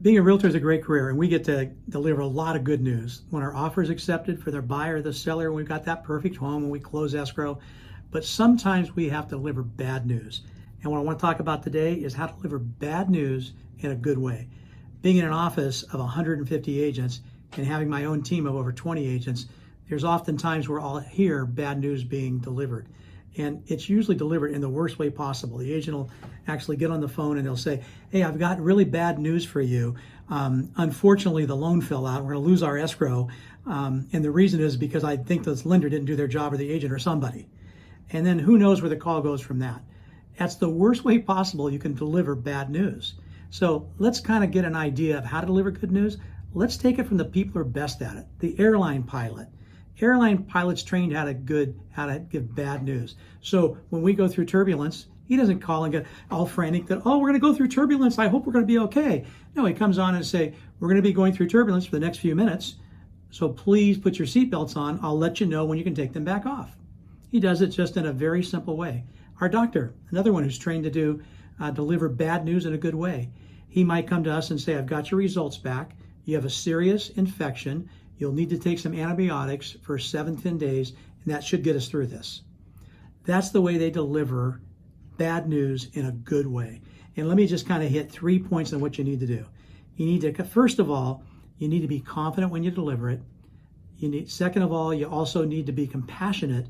Being a realtor is a great career, and we get to deliver a lot of good news. When our offer is accepted for their buyer or the seller, we've got that perfect home when we close escrow. But sometimes we have to deliver bad news. And what I want to talk about today is how to deliver bad news in a good way. Being in an office of 150 agents and having my own team of over 20 agents, there's often times where I'll hear bad news being delivered. And it's usually delivered in the worst way possible. The agent will actually get on the phone and they'll say, hey, I've got really bad news for you. Unfortunately, the loan fell out. We're going to lose our escrow. And the reason is because I think this lender didn't do their job, or the agent or somebody. And then who knows where the call goes from that. That's the worst way possible you can deliver bad news. So let's kind of get an idea of how to deliver good news. Let's take it from the people who are best at it, the airline pilot. Airline pilot's trained how to give bad news. So when we go through turbulence, he doesn't call and get all frantic that, oh, we're going to go through turbulence. I hope we're going to be okay. No, he comes on and say, we're going to be going through turbulence for the next few minutes. So please put your seatbelts on. I'll let you know when you can take them back off. He does it just in a very simple way. Our doctor, another one who's trained to deliver bad news in a good way. He might come to us and say, I've got your results back. You have a serious infection. You'll need to take some antibiotics for 7-10 days, and that should get us through this. That's the way they deliver bad news in a good way. And let me just kind of hit 3 points on what you need to do. You need to, first of all, you need to be confident when you deliver it. Second of all, you also need to be compassionate.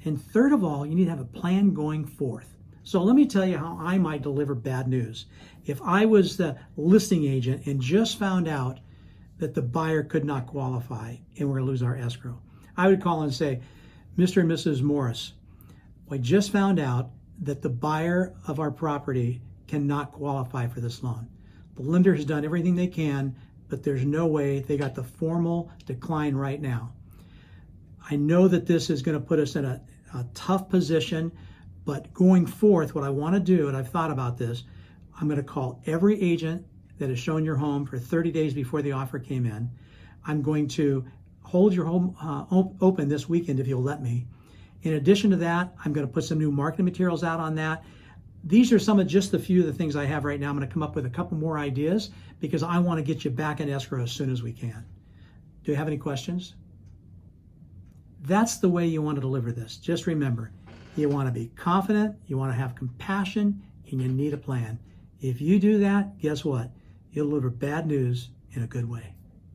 And third of all, you need to have a plan going forth. So let me tell you how I might deliver bad news. If I was the listing agent and just found out that the buyer could not qualify and we're going to lose our escrow, I would call and say, Mr. and Mrs. Morris, I just found out that the buyer of our property cannot qualify for this loan. The lender has done everything they can, but there's no way. They got the formal decline right now. I know that this is going to put us in a tough position, but going forth, what I want to do, and I've thought about this, I'm going to call every agent that has shown your home for 30 days before the offer came in. I'm going to hold your home open this weekend if you'll let me. In addition to that, I'm going to put some new marketing materials out on that. These are some of just the few of the things I have right now. I'm going to come up with a couple more ideas because I want to get you back in escrow as soon as we can. Do you have any questions? That's the way you want to deliver this. Just remember, you want to be confident, you want to have compassion, and you need a plan. If you do that, guess what? You'll deliver bad news in a good way.